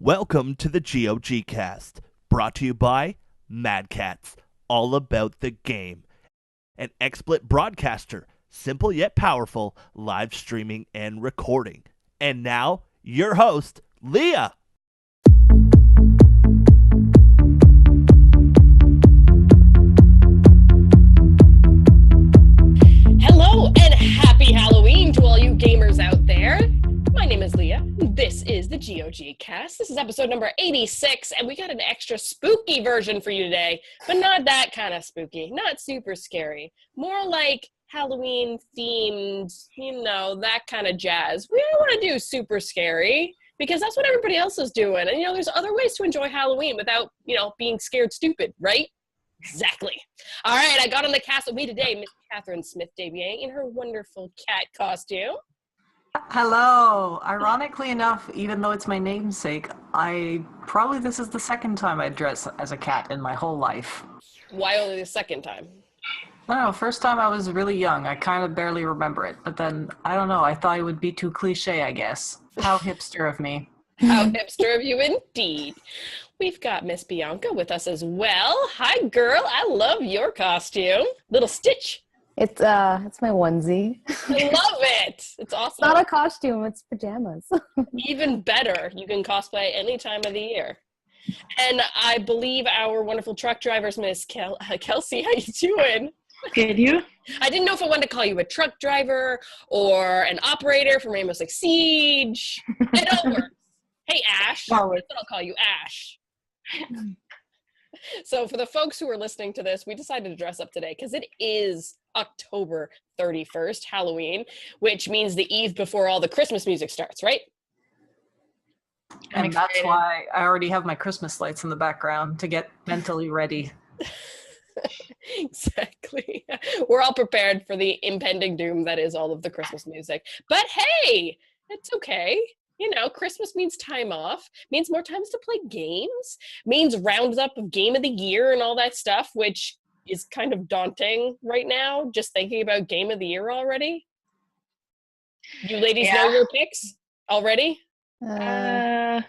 Welcome to the GoGCast, brought to you by Mad Cats, all about the game. An XSplit broadcaster, simple yet powerful, live streaming and recording. And now, your host, Leah. Hello and happy Halloween to all you gamers out there. My name is Leah. This is the GoGcast. This is episode number 86, and we got an extra spooky version for you today, but not that kind of spooky, not super scary, more like Halloween themed, that kind of jazz. We don't want to do super scary because that's what everybody else is doing. And, there's other ways to enjoy Halloween without, being scared stupid, right? Exactly. All right, I got on the cast with me today, Miss Catherine Smith-Debian in her wonderful cat costume. Hello. Ironically enough, even though it's my namesake, this is the second time I dress as a cat in my whole life. Why only the second time? No, first time I was really young. I kind of barely remember it. But then, I don't know, I thought it would be too cliche, I guess. How hipster of me. How hipster of you indeed. We've got Miss Bianca with us as well. Hi, girl. I love your costume. Little Stitch. It's my onesie. I love it. It's awesome. It's not a costume, it's pajamas. Even better. You can cosplay any time of the year. And I believe our wonderful truck driver's Miss Kelsey. How you doing? Good, you? I didn't know if I wanted to call you a truck driver or an operator from Rainbow Six Siege. It all works. Hey, Ash. I'll call you Ash. So for the folks who are listening to this, we decided to dress up today because it is October 31st, Halloween, which means the eve before all the Christmas music starts, right? And that's why I already have my Christmas lights in the background to get mentally ready. Exactly. We're all prepared for the impending doom that is all of the Christmas music. But hey, it's okay. Christmas means time off, means more times to play games, means roundup of game of the year and all that stuff, which is kind of daunting right now, just thinking about game of the year already. You ladies know your picks already? Don't let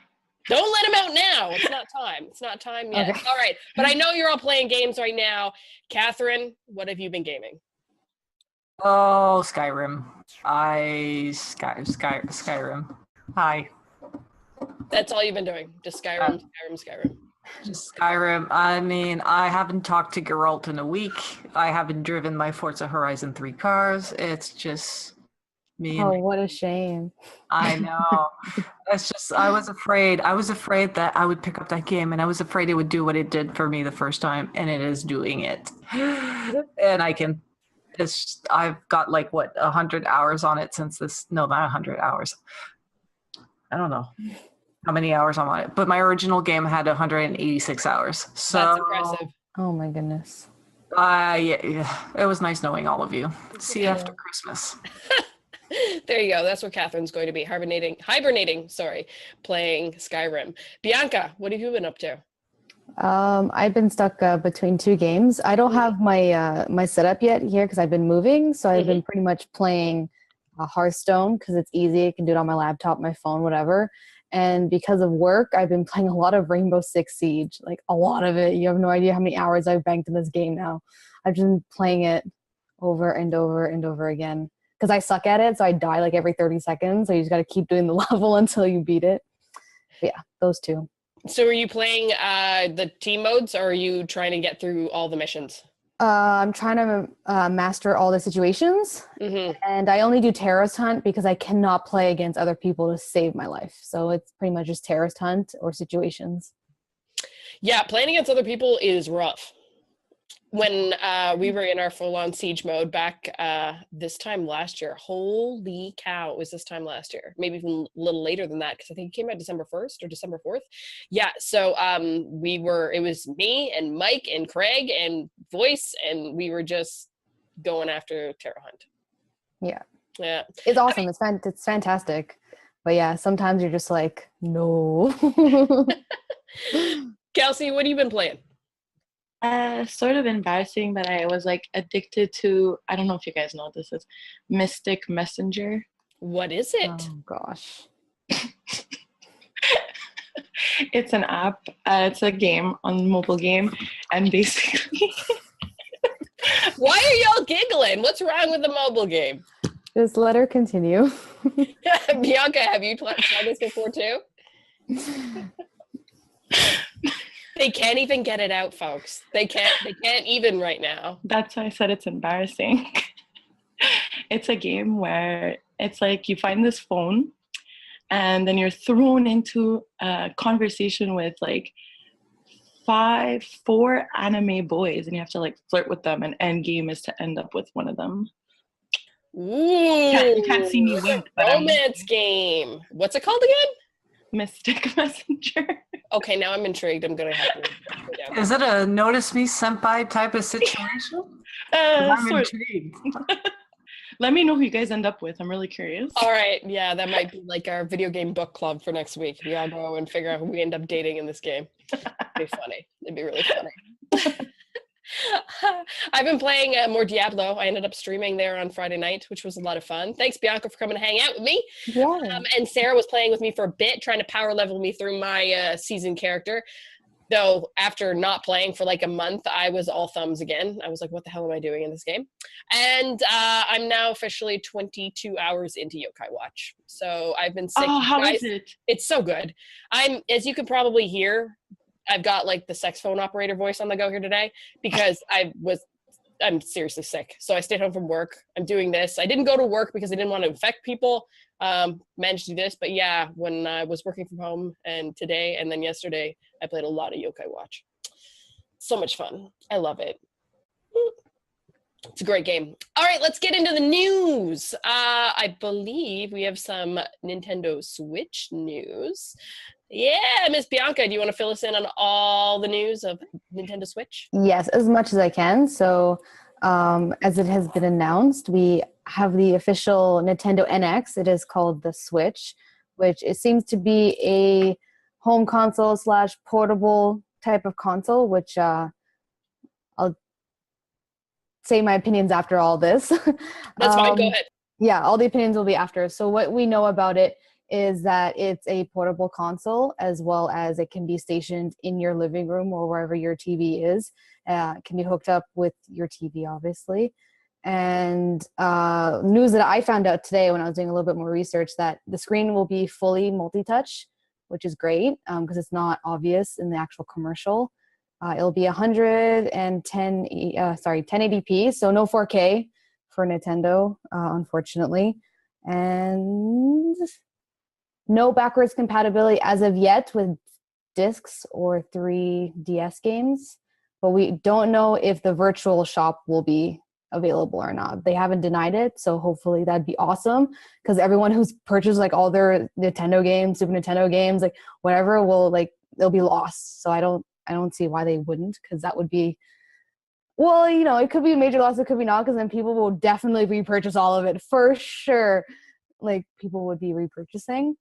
them out now. It's not time. It's not time yet. Okay. All right. But I know you're all playing games right now. Catherine, what have you been gaming? Oh, Skyrim. Skyrim. Hi. That's all you've been doing? Just Skyrim. Just Skyrim. I mean, I haven't talked to Geralt in a week. I haven't driven my Forza Horizon 3 cars. It's just me. Oh, what a shame. I know. It's just, I was afraid that I would pick up that game, and I was afraid it would do what it did for me the first time, and it is doing it. And I've got 100 hours on it since this. No, not 100 hours. I don't know how many hours I'm on it, but my original game had 186 hours. So that's impressive. Oh my goodness. Yeah, it was nice knowing all of you. See you after Christmas. There you go. That's where Catherine's going to be hibernating, playing Skyrim. Bianca, what have you been up to? I've been stuck between two games. I don't have my setup yet here because I've been moving, so I've been pretty much playing Hearthstone because it's easy. I can do it on my laptop, my phone, whatever. And because of work, I've been playing a lot of Rainbow Six Siege, a lot of it. You have no idea how many hours I've banked in this game now. I've just been playing it over and over and over again because I suck at it, so I die every 30 seconds. So you just got to keep doing the level until you beat it. But yeah, those two. So are you playing the team modes, or are you trying to get through all the missions? I'm trying to master all the situations, and I only do terrorist hunt because I cannot play against other people to save my life. So it's pretty much just terrorist hunt or situations. Yeah, playing against other people is rough. When we were in our full-on siege mode back this time last year, holy cow, it was this time last year. Maybe even a little later than that, because I think it came out December 1st or December 4th. Yeah, so it was me and Mike and Craig and Voice, and we were just going after Terra Hunt. Yeah. It's awesome. It's fantastic. But yeah, sometimes you're just no. Kelsey, what have you been playing? Sort of embarrassing, but I was addicted to, I don't know if you guys know what this is, Mystic Messenger. What is it? Oh gosh. It's an app. It's a game on mobile game, and basically, Why are y'all giggling? What's wrong with the mobile game? Just let her continue. Bianca, have you tried this before too? They can't even get it out, folks. They can't even right now. that's why I said it's embarrassing. It's a game where it's like you find this phone, and then you're thrown into a conversation with like four anime boys, and you have to like flirt with them, and end game is to end up with one of them. Ooh, You can't see me wink, but romance game. What's it called again? Mystic Messenger. Okay, now I'm intrigued. I'm gonna have to. Is it a notice me senpai type of situation? 'Cause I'm intrigued. Let me know who you guys end up with. I'm really curious. All right, yeah, that might be like our video game book club for next week. We all go and figure out who we end up dating in this game. It'd be funny. It'd be really funny. I've been playing more Diablo. I ended up streaming there on Friday night, which was a lot of fun. Thanks, Bianca, for coming to hang out with me. Yeah. And Sarah was playing with me for a bit, trying to power level me through my season character. Though after not playing for like a month, I was all thumbs again. I was like, what the hell am I doing in this game? And I'm now officially 22 hours into Yokai Watch. So I've been sick. Oh, how is it? It's so good. As you can probably hear, I've got like the sex phone operator voice on the go here today because I'm seriously sick. So I stayed home from work. I'm doing this. I didn't go to work because I didn't want to infect people. Managed to do this, but yeah, when I was working from home and today and then yesterday, I played a lot of Yokai Watch. So much fun. I love it. It's a great game. All right, let's get into the news. I believe we have some Nintendo Switch news. Yeah, Miss Bianca, do you want to fill us in on all the news of Nintendo Switch? Yes, as much as I can. So, as it has been announced, we have the official Nintendo NX. It is called the Switch, which it seems to be a home console / portable type of console, which I'll say my opinions after all this. That's fine, go ahead. Yeah, all the opinions will be after. So what we know about it is that it's a portable console, as well as it can be stationed in your living room or wherever your TV is. It can be hooked up with your TV, obviously. And news that I found out today when I was doing a little bit more research, that the screen will be fully multi-touch, which is great because it's not obvious in the actual commercial. It'll be 1080p, so no 4K for Nintendo, unfortunately. And no backwards compatibility as of yet with discs or 3DS games, but we don't know if the virtual shop will be available or not. They haven't denied it, so hopefully that'd be awesome, because everyone who's purchased like all their Nintendo games, Super Nintendo games, like whatever, will like they'll be lost. So I don't see why they wouldn't, because that would be, well, you know, it could be a major loss, it could be not, because then people will definitely repurchase all of it for sure. Like people would be repurchasing.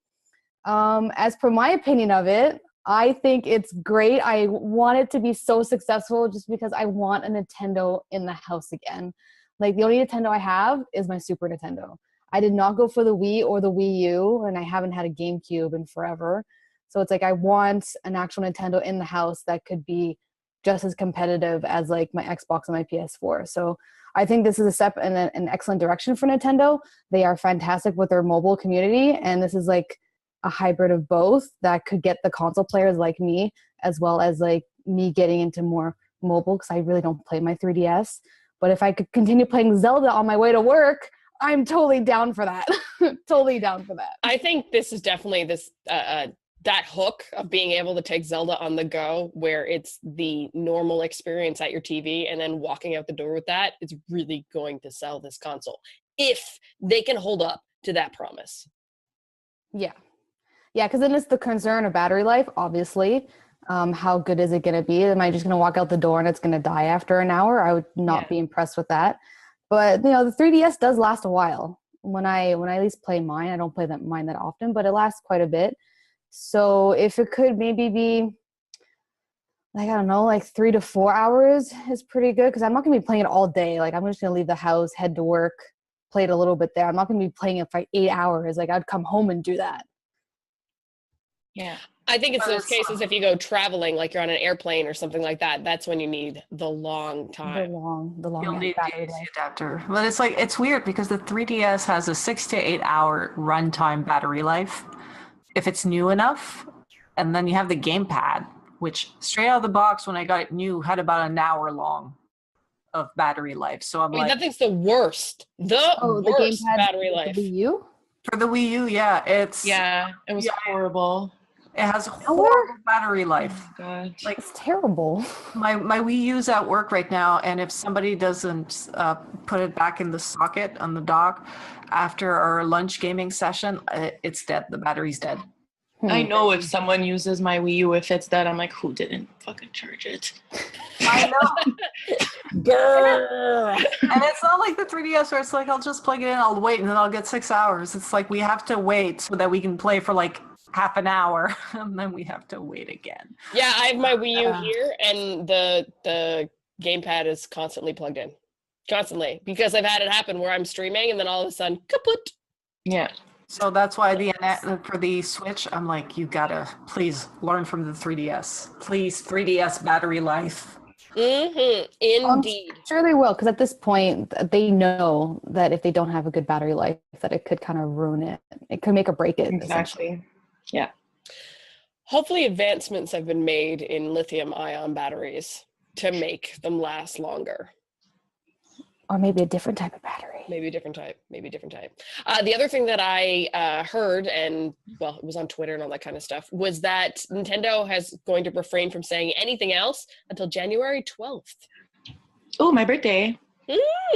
As per my opinion of it, I think it's great. I want it to be so successful just because I want a Nintendo in the house again. Like the only Nintendo I have is my Super Nintendo. I did not go for the Wii or the Wii U, and I haven't had a GameCube in forever. So it's like I want an actual Nintendo in the house that could be just as competitive as like my Xbox and my PS4. So I think this is a step in an excellent direction for Nintendo. They are fantastic with their mobile community, and this is like a hybrid of both that could get the console players like me, as well as like me getting into more mobile, because I really don't play my 3DS. But if I could continue playing Zelda on my way to work, I'm totally down for that. Totally down for that. I think this is definitely this that hook of being able to take Zelda on the go, where it's the normal experience at your TV and then walking out the door with that, is really going to sell this console if they can hold up to that promise. Yeah, because then it's the concern of battery life, obviously. How good is it going to be? Am I just going to walk out the door and it's going to die after an hour? I would not be impressed with that. But you know, the 3DS does last a while. When I at least play mine, I don't play mine that often, but it lasts quite a bit. So if it could maybe be like, I don't know, like 3 to 4 hours is pretty good, because I'm not going to be playing it all day. Like I'm just going to leave the house, head to work, play it a little bit there. I'm not going to be playing it for 8 hours. Like I'd come home and do that. Yeah. I think it's But those cases if you go traveling, like you're on an airplane or something like that, that's when you need the long The time. long You'll need battery the life. adapter. But it's weird because the 3DS has a 6 to 8 hour runtime battery life if it's new enough. And then you have the gamepad, which straight out of the box when I got it new had about an hour long of battery life. So I'm I mean, like, that thing's the worst. The Oh, the worst gamepad battery with life. the Wii U? for the Wii U, yeah, it was horrible. has horrible battery life. Oh, God. Like It's terrible. my Wii U's at work right now, and if somebody doesn't put it back in the socket on the dock after our lunch gaming session, it's dead. The battery's dead. I know if someone uses my Wii U, if it's dead, I'm like, who didn't fucking charge it? I know. Grrr. And it's not like the 3DS where it's like, I'll just plug it in, I'll wait, and then I'll get 6 hours. It's like we have to wait so that we can play for like half an hour, and then we have to wait again. Yeah, I have my Wii U here, and the gamepad is constantly plugged in. Constantly. Because I've had it happen where I'm streaming, and then all of a sudden, kaput. Yeah. So that's why for the Switch, I'm like, you gotta please learn from the 3DS. Please, 3DS battery life. Indeed. I'm sure they will, because at this point, they know that if they don't have a good battery life, that it could kind of ruin it. It could make or break it. Exactly. Yeah. Hopefully advancements have been made in lithium-ion batteries to make them last longer. Or maybe a different type of battery. Maybe a different type. The other thing that I heard, and well, it was on Twitter and all that kind of stuff, was that Nintendo has going to refrain from saying anything else until January 12th. Oh, my birthday.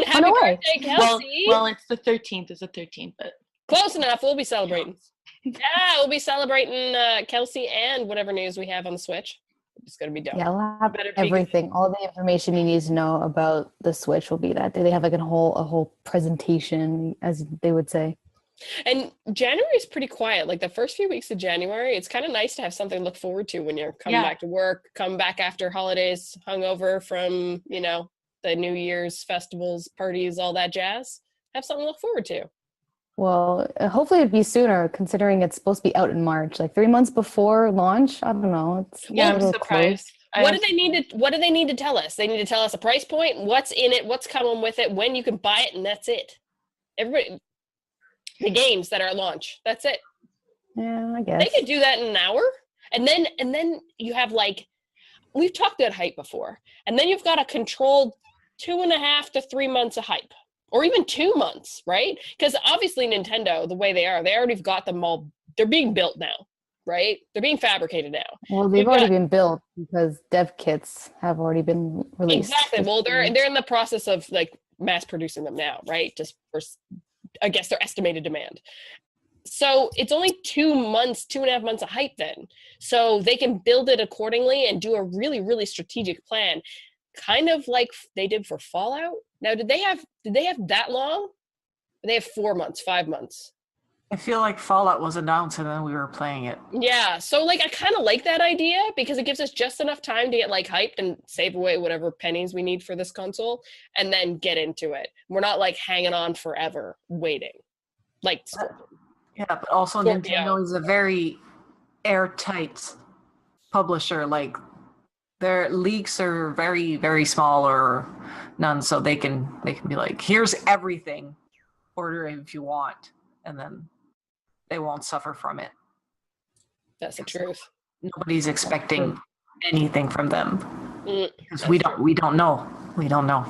Happy birthday, Kelsey. Well, it's the 13th. It's the 13th, but close enough. We'll be celebrating. Yeah, we'll be celebrating Kelsey and whatever news we have on the Switch. It's going to be dope. Yeah, we'll have everything. All the information you need to know about the Switch will be that. They have like a whole presentation, as they would say. And January is pretty quiet. Like the first few weeks of January, it's kind of nice to have something to look forward to when you're coming back to work, come back after holidays, hungover from, the New Year's festivals, parties, all that jazz. Have something to look forward to. Well, hopefully it'd be sooner, considering it's supposed to be out in March, like 3 months before launch. I don't know. I'm surprised. What do they need to tell us? They need to tell us a price point, what's in it, what's coming with it, when you can buy it, and that's it. Everybody, the games that are at launch, that's it. Yeah, I guess they could do that in an hour, and then you have like, we've talked about hype before, and then you've got a controlled 2.5 to 3 months of hype. Or even 2 months, right? Because obviously Nintendo, the way they already got them all, they're being built now, right? They're being fabricated now. Well, they've already been built because dev kits have already been released. Exactly. Well, they're in the process of like mass producing them now, right? Just for, I guess, their estimated demand. So it's only 2 months, 2.5 months of hype then. So they can build it accordingly and do a really, really strategic plan. Kind of like they did for Fallout. Now, did they have that long? They have 4 months, 5 months. I feel like Fallout was announced and then we were playing it. Yeah, so like I kind of like that idea because it gives us just enough time to get like hyped and save away whatever pennies we need for this console and then get into it. We're not like hanging on forever waiting. Like Scorpion. Yeah, but also Nintendo is a very airtight publisher. Like their leaks are very, very small or none, so they can be like, here's everything, order it if you want, and then they won't suffer from it. That's the truth. Nobody's expecting anything from them because we don't know. We don't know. All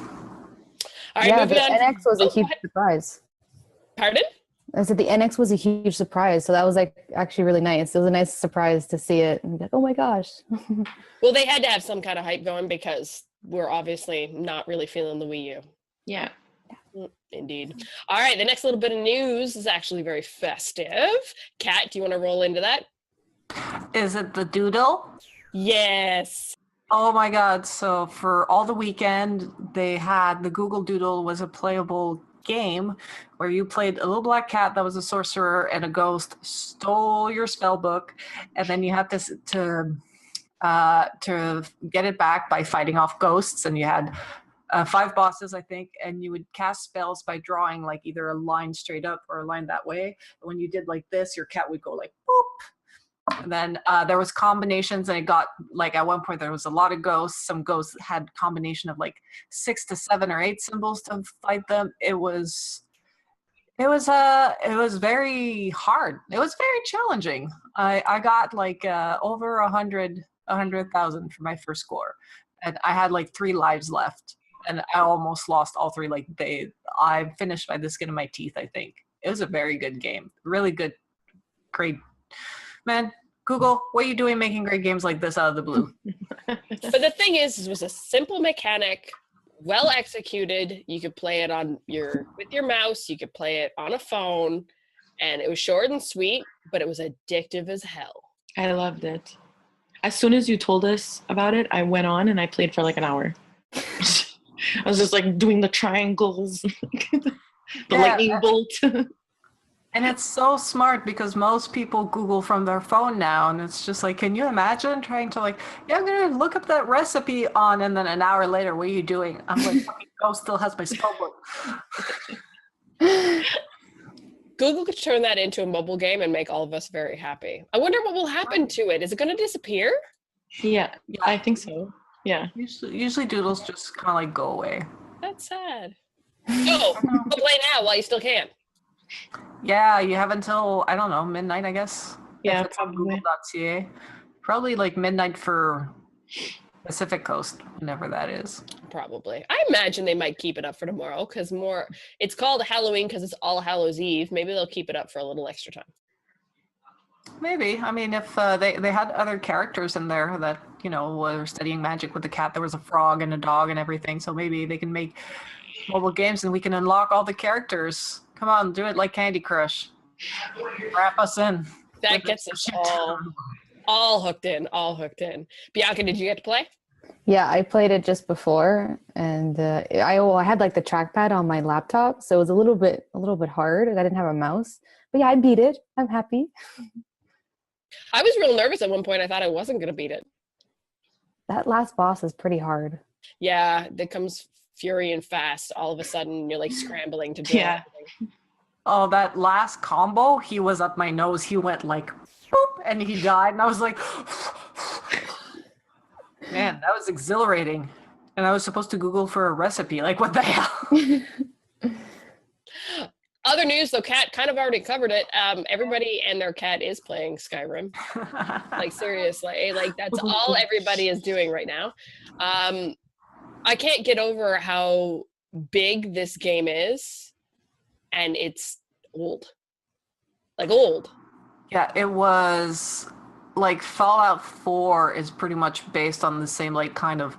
right, yeah, the NX was a huge surprise. Pardon? I said the NX was a huge surprise, so that was like actually really nice. It was a nice surprise to see it and be like, oh my gosh. Well, they had to have some kind of hype going because we're obviously not really feeling the Wii U. Yeah. Indeed. All right, the next little bit of news is actually very festive. Kat, do you want to roll into that? Is it the Doodle? Yes. Oh my God. So for all the weekend, they had the Google Doodle was a playable game where you played a little black cat that was a sorcerer and a ghost stole your spell book, and then you had to get it back by fighting off ghosts, and you had 5 bosses, I think, and you would cast spells by drawing like either a line straight up or a line that way. And when you did like this, your cat would go like boop, And then there was combinations, and it got like at one point there was a lot of ghosts. Some ghosts had combination of like 6 to 7 or 8 symbols to fight them. It was very hard. It was very challenging. I got like over 100,000 for my first score, and I had like 3 lives left, and I almost lost all 3. Like I finished by the skin of my teeth. I think it was a very good game. Really good, great. Man, Google, what are you doing making great games like this out of the blue? But the thing is, it was a simple mechanic, well executed. You could play it with your mouse, you could play it on a phone, and it was short and sweet, but it was addictive as hell. I loved it. As soon as you told us about it, I went on and I played for like an hour. I was just like doing the triangles, the lightning bolt. And it's so smart because most people Google from their phone now, and it's just like, can you imagine trying to like, yeah, I'm gonna look up that recipe on, and then an hour later, what are you doing? I'm like, Ghost still has my spell book. Google could turn that into a mobile game and make all of us very happy. I wonder what will happen to it. Is it going to disappear? Yeah, I think so. Yeah. Usually doodles just kind of like go away. That's sad. Oh, but play now while you still can. Yeah, you have until, I don't know, midnight, I guess. Yeah, if it's on Google.ca. Probably like midnight for Pacific Coast, whenever that is. Probably. I imagine they might keep it up for tomorrow because it's called Halloween because it's All Hallows Eve. Maybe they'll keep it up for a little extra time. Maybe. I mean, if they had other characters in there that, were studying magic with the cat, there was a frog and a dog and everything. So maybe they can make mobile games and we can unlock all the characters. Come on, do it like Candy Crush. Wrap us in. That gets us all hooked in. Bianca, did you get to play? Yeah, I played it just before, and I had like the trackpad on my laptop, so it was a little bit hard, and I didn't have a mouse. But yeah, I beat it. I'm happy. I was real nervous at one point. I thought I wasn't going to beat it. That last boss is pretty hard. Yeah, that comes fury and fast. All of a sudden, you're like scrambling to do everything. Oh, that last combo, he was up my nose. He went like, boop, and he died. And I was like, man, that was exhilarating. And I was supposed to Google for a recipe. Like, what the hell? Other news, though, Cat kind of already covered it. Everybody and their cat is playing Skyrim. Like, seriously. Like, that's all everybody is doing right now. I can't get over how big this game is. And it's old. Like, old. Yeah, it was like Fallout 4 is pretty much based on the same like kind of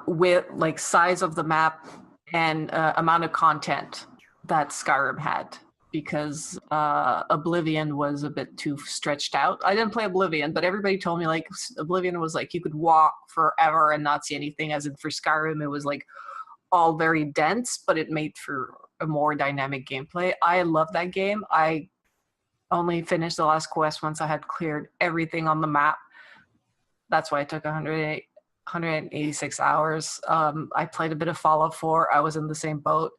with like size of the map and amount of content that Skyrim had, because Oblivion was a bit too stretched out. I didn't play Oblivion, but everybody told me like Oblivion was like you could walk forever and not see anything, as in for Skyrim it was like all very dense, but it made for a more dynamic gameplay. I love that game. I only finished the last quest once I had cleared everything on the map. That's why it took 186 hours. I played a bit of Fallout 4. I was in the same boat.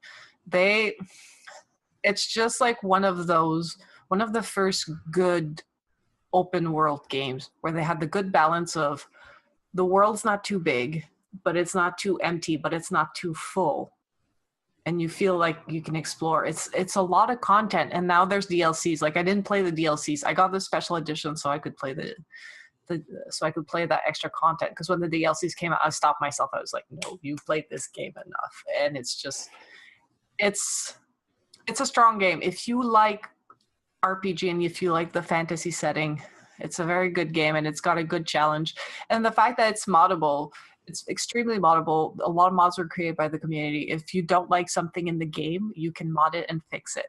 It's just like one of the first good open world games where they had the good balance of the world's not too big, but it's not too empty, but it's not too full. And you feel like you can explore. It's a lot of content, and now there's DLCs. Like I didn't play the DLCs. I got the special edition so I could play that extra content. Because when the DLCs came out, I stopped myself. I was like, no, you've played this game enough. And it's a strong game. If you like RPG and if you like the fantasy setting, it's a very good game, and it's got a good challenge. And the fact that it's moddable. It's extremely moddable. A lot of mods were created by the community. If you don't like something in the game, you can mod it and fix it.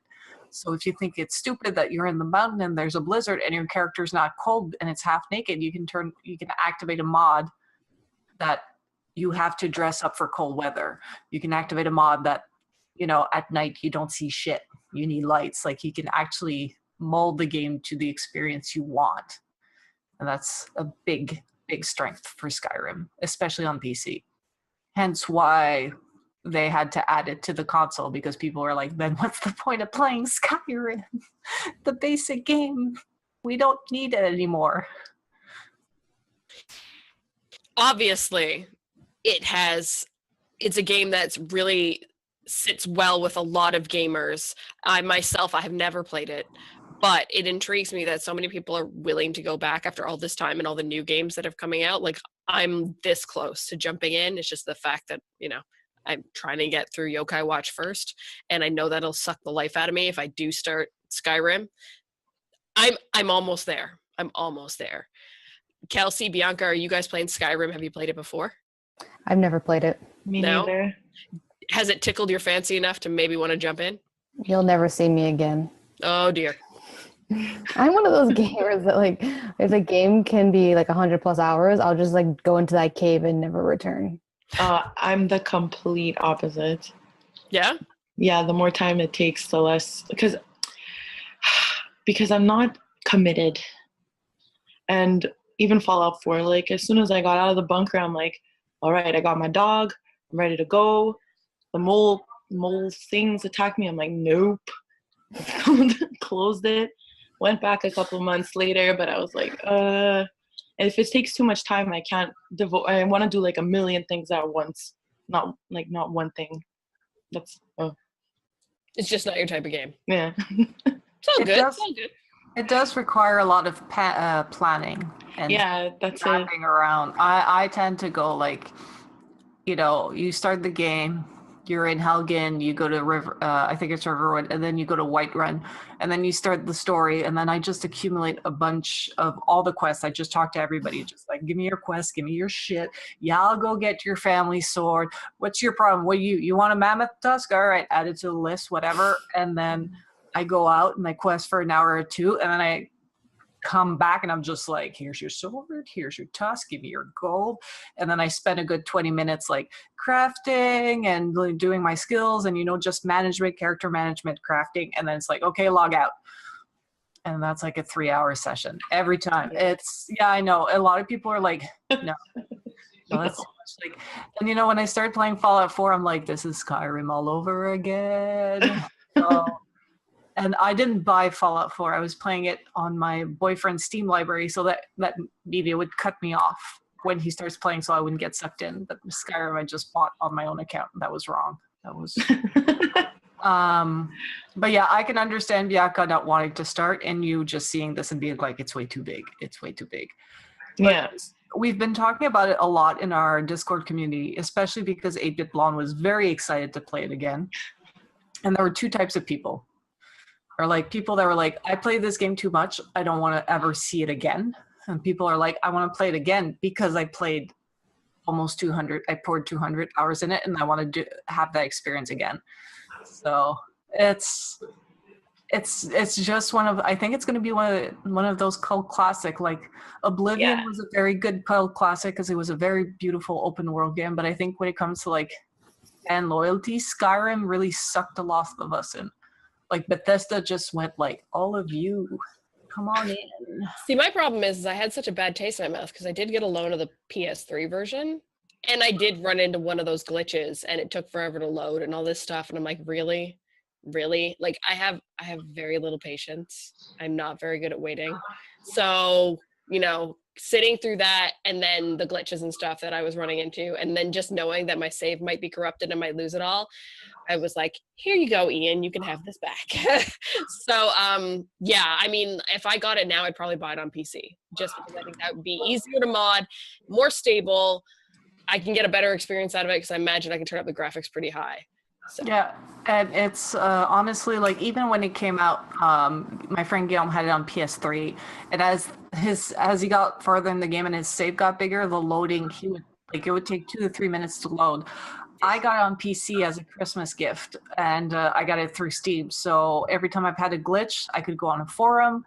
So if you think it's stupid that you're in the mountain and there's a blizzard and your character's not cold and it's half naked, you can activate a mod that you have to dress up for cold weather. You can activate a mod that, at night you don't see shit. You need lights. Like you can actually mold the game to the experience you want. And that's a big strength for Skyrim, especially on PC. Hence why they had to add it to the console, because people were like, then what's the point of playing Skyrim? The basic game. We don't need it anymore. Obviously, it's a game that's really sits well with a lot of gamers. I myself, I have never played it, but it intrigues me that so many people are willing to go back after all this time and all the new games that are coming out. Like, I'm this close to jumping in. It's just the fact that, I'm trying to get through Yokai Watch first, and I know that'll suck the life out of me if I do start Skyrim. I'm almost there. I'm almost there. Kelsey, Bianca, are you guys playing Skyrim? Have you played it before? I've never played it. Me No? neither. Has it tickled your fancy enough to maybe want to jump in? You'll never see me again. Oh dear. I'm one of those gamers that, like, if a game can be like 100+ hours, I'll just like go into that cave and never return. I'm the complete opposite. Yeah? Yeah, the more time it takes, the less, because I'm not committed. And even Fallout 4, like, as soon as I got out of the bunker, I'm like, all right, I got my dog, I'm ready to go. The mole things attacked me. I'm like, nope. Closed it. Went back a couple months later, but I was like, if it takes too much time, I can't devote. I want to do like a million things at once, not one thing. It's just not your type of game. Yeah. It's all good. It's all good. It does require a lot of planning and that's it. wrapping around. I tend to go like, you start the game, you're in Helgen, you go to River, I think it's Riverwood, and then you go to Whiterun, and then you start the story, and then I just accumulate a bunch of all the quests. I just talk to everybody, just like, give me your quest, give me your shit. Yeah, I'll go get your family sword. What's your problem? What you want a mammoth tusk? All right, add it to the list, whatever. And then I go out and I quest for an hour or two, and then I come back and I'm just like, here's your sword, here's your tusk, give me your gold. And then I spend a good 20 minutes like crafting and really doing my skills and, just management, character management, crafting. And then it's like, okay, log out. And that's like a 3-hour session every time. I know. A lot of people are like, no. That's so much like, and when I started playing Fallout 4, I'm like, this is Skyrim all over again. And I didn't buy Fallout 4. I was playing it on my boyfriend's Steam library, so that media would cut me off when he starts playing so I wouldn't get sucked in. But Skyrim I just bought on my own account. That was wrong. That was but yeah, I can understand Bianca not wanting to start and you just seeing this and being like, it's way too big. It's way too big. Yeah. But we've been talking about it a lot in our Discord community, especially because 8-Bit Blonde was very excited to play it again. And there were two types of people. Or like people that were like, I played this game too much, I don't want to ever see it again. And people are like, I want to play it again because I played almost 200, I poured 200 hours in it and I want to have that experience again. So it's just I think it's going to be one of those cult classic, like Oblivion was a very good cult classic because it was a very beautiful open world game. But I think when it comes to like fan loyalty, Skyrim really sucked a lot of us in. Like Bethesda just went like, all of you, come on in. See, my problem is I had such a bad taste in my mouth because I did get a loan of the PS3 version, and I did run into one of those glitches, and it took forever to load and all this stuff, and I'm like, really? Like, I have very little patience. I'm not very good at waiting. So, sitting through that and then the glitches and stuff that I was running into, and then just knowing that my save might be corrupted and might lose it all, I was like, here you go, Ian, you can have this back. So, I mean, if I got it now, I'd probably buy it on PC, just because I think that would be easier to mod, more stable. I can get a better experience out of it because I imagine I can turn up the graphics pretty high. So. Yeah, and it's honestly, like, even when it came out, my friend Guillaume had it on PS3, and as he got further in the game and his save got bigger, the loading, it would take 2 to 3 minutes to load. I got it on PC as a Christmas gift, and I got it through Steam. So every time I've had a glitch, I could go on a forum,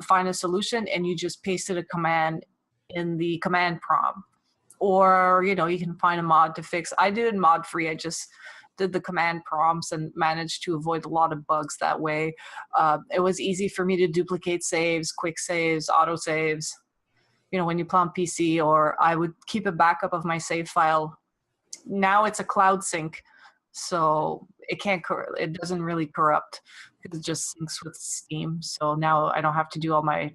find a solution, and you just pasted a command in the command prompt. Or, you can find a mod to fix. I did it mod free. I just did the command prompts and managed to avoid a lot of bugs that way. It was easy for me to duplicate saves, quick saves, auto saves. When you play on PC, or I would keep a backup of my save file. Now it's a cloud sync, so it doesn't really corrupt because it just syncs with Steam. So now I don't have to do all my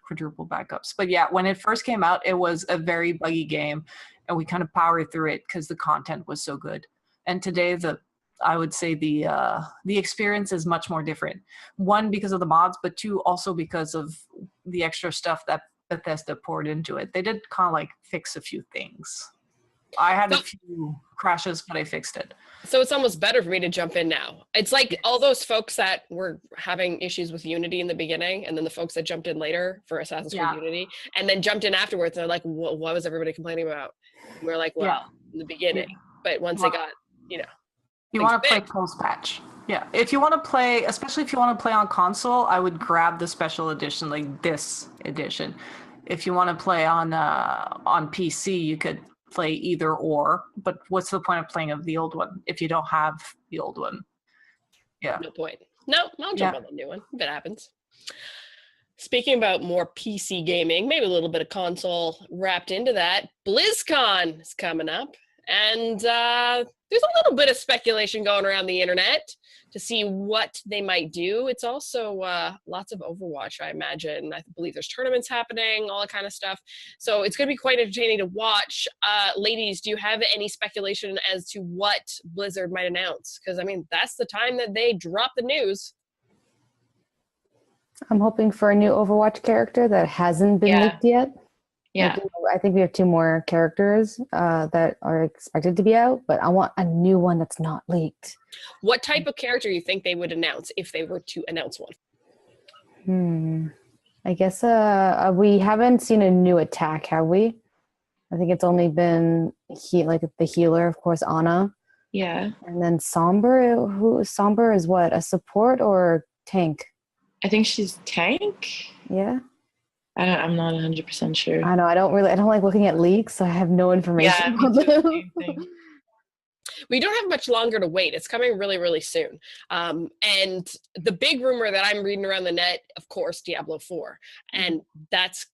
quadruple backups. But yeah, when it first came out, it was a very buggy game, and we kind of powered through it because the content was so good. And today, I would say the experience is much more different. One, because of the mods, but two, also because of the extra stuff that Bethesda poured into it. They did kind of like fix a few things. I had a few crashes, but I fixed it. So it's almost better for me to jump in now. It's like all those folks that were having issues with Unity in the beginning, and then the folks that jumped in later for Assassin's Creed Unity, and then jumped in afterwards, they're like, what was everybody complaining about? And we're like, well, in the beginning. But once they got, you want to play post-patch. Yeah, if you want to play, especially if you want to play on console, I would grab the special edition, like this edition. If you want to play on PC, you could play either or, but what's the point of playing of the old one if you don't have the old one? Yeah. No point. No, I'll jump on the new one if it happens. Speaking about more PC gaming, maybe a little bit of console wrapped into that, BlizzCon is coming up. And there's a little bit of speculation going around the internet to see what they might do. It's also lots of Overwatch, I imagine. I believe there's tournaments happening, all that kind of stuff. So it's going to be quite entertaining to watch. Ladies, do you have any speculation as to what Blizzard might announce? Because, I mean, that's the time that they drop the news. I'm hoping for a new Overwatch character that hasn't been leaked yet. Yeah. I think we have 2 more characters that are expected to be out, but I want a new one that's not leaked. What type of character do you think they would announce if they were to announce one? I guess we haven't seen a new attack, have we? I think it's only been the healer, of course, Ana. Yeah. And then Somber. Somber is what, a support or tank? I think she's tank. Yeah. I'm not 100% sure. I know. I don't like looking at leaks, so I have no information. Yeah, me too, same thing. We don't have much longer to wait. It's coming really, really soon. And the big rumor that I'm reading around the net, of course, Diablo 4. And that's,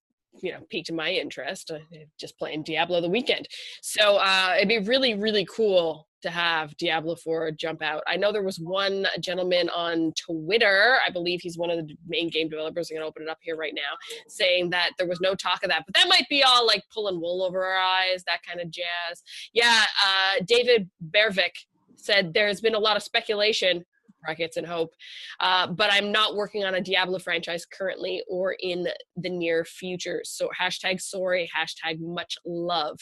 piqued my interest. Just playing Diablo the weekend. So it'd be really, really cool to have Diablo 4 jump out. I know there was one gentleman on Twitter, I believe he's one of the main game developers, I'm going to open it up here right now, saying that there was no talk of that, but that might be all like pulling wool over our eyes, that kind of jazz. Yeah, David Bervik said there's been a lot of speculation, brackets and hope, but I'm not working on a Diablo franchise currently or in the near future. So #sorry, #much love.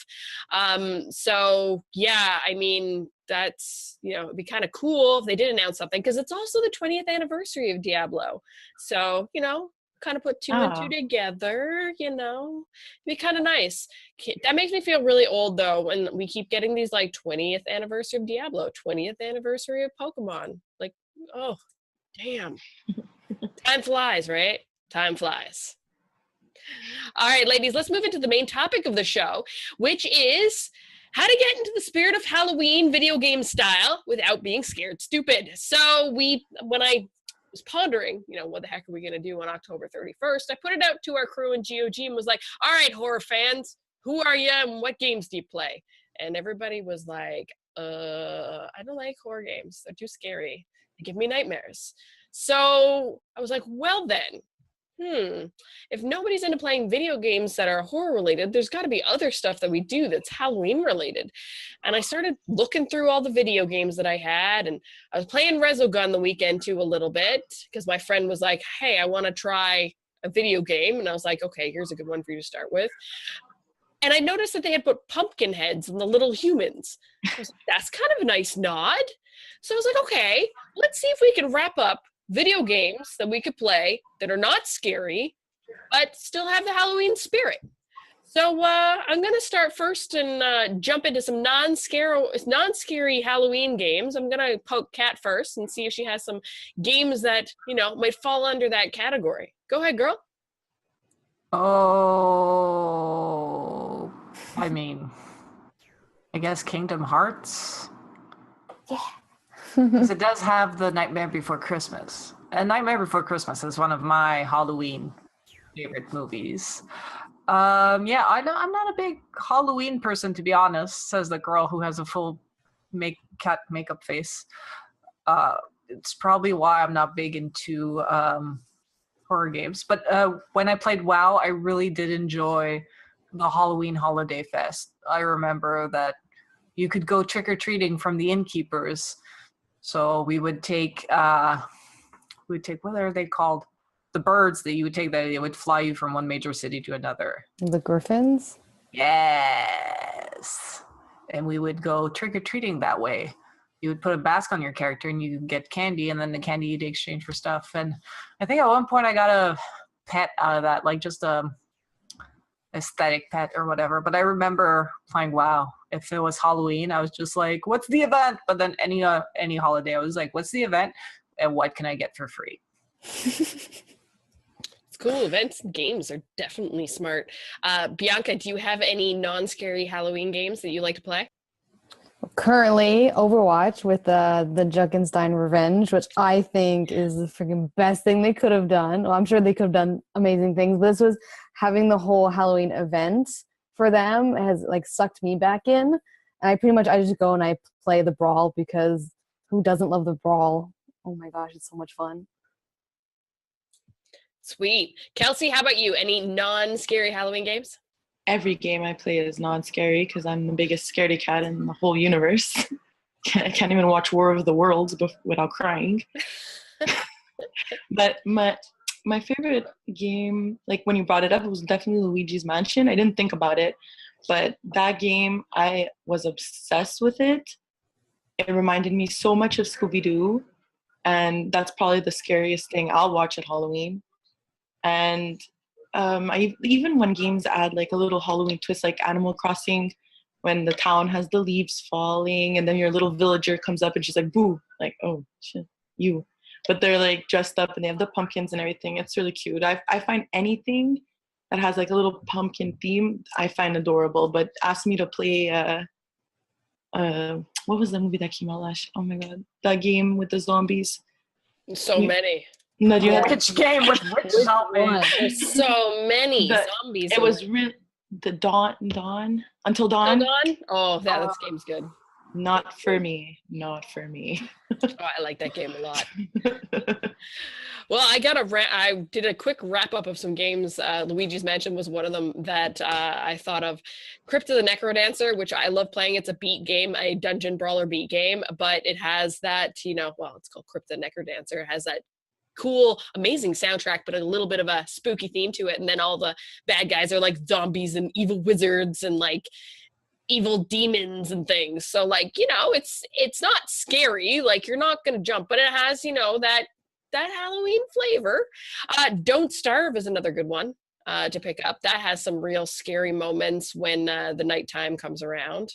So yeah, I mean, that's, it'd be kind of cool if they did announce something, because it's also the 20th anniversary of Diablo. So, kind of put 2 and 2 together, it'd be kind of nice. That makes me feel really old though, when we keep getting these like 20th anniversary of Diablo, 20th anniversary of Pokemon. Like, oh, damn. Time flies, right? Time flies. All right, ladies, let's move into the main topic of the show, which is how to get into the spirit of Halloween video game style without being scared stupid. So when I was pondering, what the heck are we going to do on October 31st, I put it out to our crew in GOG and was like, all right, horror fans, who are you and what games do you play? And everybody was like, I don't like horror games. They're too scary. They give me nightmares. So I was like, well then, if nobody's into playing video games that are horror related, there's got to be other stuff that we do that's Halloween related. And I started looking through all the video games that I had, and I was playing Resogun the weekend too a little bit, because my friend was like, hey, I want to try a video game. And I was like, okay, here's a good one for you to start with. And I noticed that they had put pumpkin heads on the little humans. I was like, that's kind of a nice nod. So I was like, okay, let's see if we can wrap up video games that we could play that are not scary, but still have the Halloween spirit. So I'm going to start first and jump into some non-scary Halloween games. I'm going to poke Kat first and see if she has some games that, might fall under that category. Go ahead, girl. Oh, I mean, I guess Kingdom Hearts. Yeah. Because it does have the Nightmare Before Christmas. And Nightmare Before Christmas is one of my Halloween favorite movies. I'm not a big Halloween person, to be honest, says the girl who has a full cat makeup face. It's probably why I'm not big into horror games. But when I played WoW, I really did enjoy the Halloween Holiday Fest. I remember that you could go trick-or-treating from the innkeepers. So we would take, what are they called? The birds that you would take, that it would fly you from one major city to another. The Griffins? Yes. And we would go trick-or-treating that way. You would put a mask on your character and you get candy, and then the candy you'd exchange for stuff. And I think at one point I got a pet out of that, like just a aesthetic pet or whatever. But I remember playing WoW. If it was Halloween, I was just like, what's the event? But then any holiday, I was like, what's the event and what can I get for free? It's cool. Events and games are definitely smart. Bianca, do you have any non-scary Halloween games that you like to play? Currently, Overwatch with the Juckenstein Revenge, which I think is the freaking best thing they could have done. Well, I'm sure they could have done amazing things, but this was having the whole Halloween event for them has like sucked me back in. And I just go and I play the Brawl because who doesn't love the Brawl? Oh my gosh, it's so much fun. Sweet. Kelsey, how about you? Any non-scary Halloween games? Every game I play is non-scary because I'm the biggest scaredy cat in the whole universe. I can't even watch War of the Worlds without crying. But my favorite game, like when you brought it up, it was definitely Luigi's Mansion. I didn't think about it, but that game, I was obsessed with it. It reminded me so much of Scooby-Doo, and that's probably the scariest thing I'll watch at Halloween. And even when games add like a little Halloween twist, like Animal Crossing, when the town has the leaves falling and then your little villager comes up and she's like, boo, like, oh shit, you. But they're like dressed up and they have the pumpkins and everything. It's really cute. I find anything that has like a little pumpkin theme, I find adorable. But ask me to play, what was the movie that came out last? Oh my God, that game with the zombies. So many. No, do you have Which game with which zombies? There's so many zombies. It was real. The Dawn Until Dawn. Oh, that game's good. Not for me. Oh, I like that game a lot. Well, I did a quick wrap up of some games. Luigi's Mansion was one of them that I thought of. Crypt of the Necrodancer, which I love playing. It's a beat game, a dungeon brawler beat game, but it has that, it's called Crypt of the Necrodancer. It has that cool, amazing soundtrack, but a little bit of a spooky theme to it. And then all the bad guys are like zombies and evil wizards and like evil demons and things. So like, it's not scary. Like you're not going to jump, but it has, that Halloween flavor. Don't Starve is another good one to pick up. That has some real scary moments when the nighttime comes around.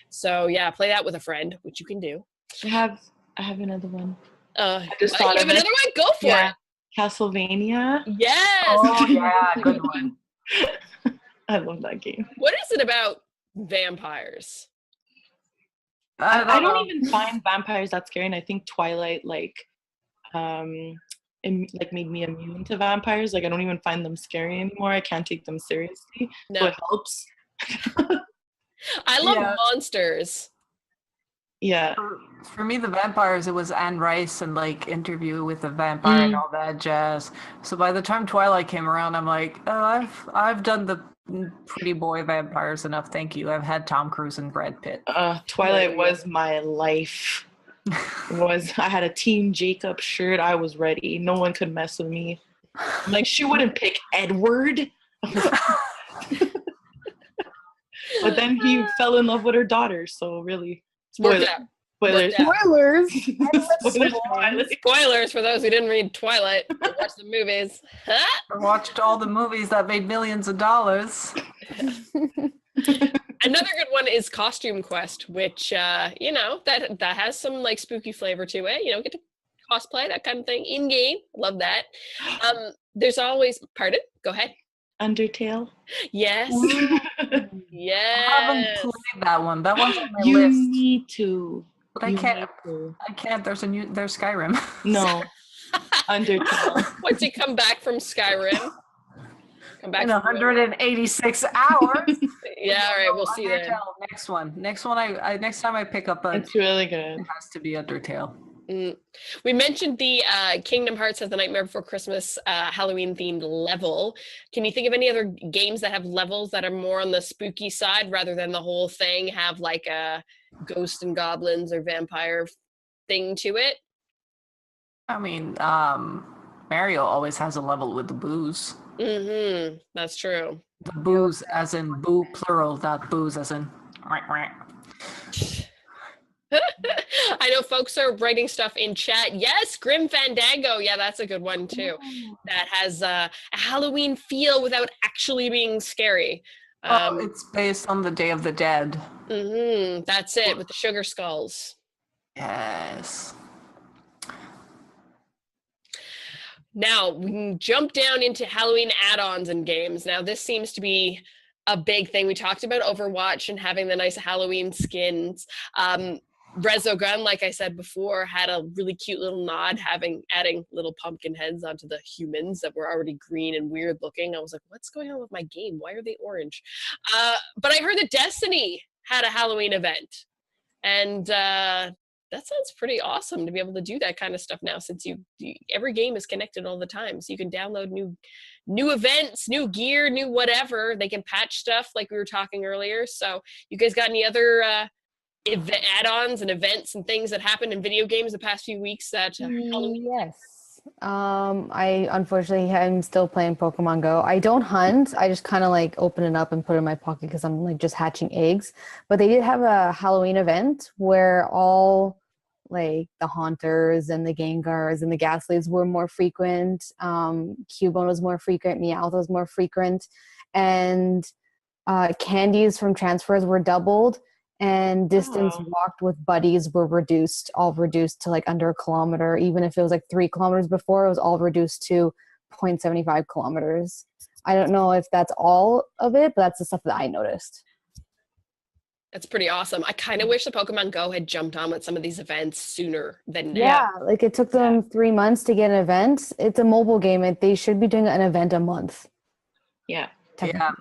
So yeah, play that with a friend, which you can do. I have another one. I just thought of another one. Go for it. Castlevania. Yes. Oh yeah, good one. I love that game. What is it about vampires? I don't even find vampires that scary, and I think Twilight made me immune to vampires. Like I don't even find them scary anymore. I can't take them seriously. No. So it helps. I love monsters. Yeah. For me, the vampires, it was Anne Rice and like Interview with a Vampire and all that jazz. So by the time Twilight came around, I'm like, oh, I've done the pretty boy vampires enough. Thank you. I've had Tom Cruise and Brad Pitt. Twilight was my life. I had a Team Jacob shirt. I was ready. No one could mess with me. Like she wouldn't pick Edward. But then he fell in love with her daughter. So really. Spoilers. Spoilers for those who didn't read Twilight or watch the movies. Or watched all the movies that made millions of dollars. Another good one is Costume Quest, which that has some like spooky flavor to it. Get to cosplay, that kind of thing in game. Love that. There's always go ahead. Undertale. Yes. Yes. I haven't played that one. That one's on my you list. You need to. But I can't. There's Skyrim. No. Undertale. Once you come back from Skyrim. Come back in 186 hours. Yeah, all right, we'll see then. Undertale, next one. Next time I pick up a, It's really good. it has to be Undertale. We mentioned the Kingdom Hearts has the Nightmare Before Christmas Halloween themed level. Can you think of any other games that have levels that are more on the spooky side rather than the whole thing have like a ghost and goblins or vampire thing to it? I mean, Mario always has a level with the booze. That's true. The booze as in boo plural, not booze as in. I know folks are writing stuff in chat. Yes, Grim Fandango. Yeah, that's a good one too. That has a Halloween feel without actually being scary. It's based on the Day of the Dead. That's it, with the sugar skulls. Yes. Now, we can jump down into Halloween add-ons and games. Now, this seems to be a big thing. We talked about Overwatch and having the nice Halloween skins. Resogun, like I said before, had a really cute little nod, adding little pumpkin heads onto the humans that were already green and weird looking. I was like, what's going on with my game? Why are they orange? But I heard that Destiny had a Halloween event. And that sounds pretty awesome to be able to do that kind of stuff now, since every game is connected all the time. So you can download new events, new gear, new whatever. They can patch stuff like we were talking earlier. So you guys got any other add-ons and events and things that happened in video games the past few weeks that Halloween? Yes. I unfortunately am still playing Pokemon Go. I don't hunt. I just kind of like open it up and put it in my pocket because I'm like just hatching eggs. But they did have a Halloween event where all like the Haunters and the Gengars and the Ghastlies were more frequent. Cubone was more frequent. Meowth was more frequent. And candies from transfers were doubled. And distance walked with buddies were all reduced to like under a kilometer. Even if it was like 3 kilometers before, it was all reduced to 0.75 kilometers. I don't know if that's all of it, but that's the stuff that I noticed. That's pretty awesome. I kind of wish the Pokemon Go had jumped on with some of these events sooner than now. Yeah, like it took them 3 months to get an event. It's a mobile game. They should be doing an event a month. Yeah. Yeah.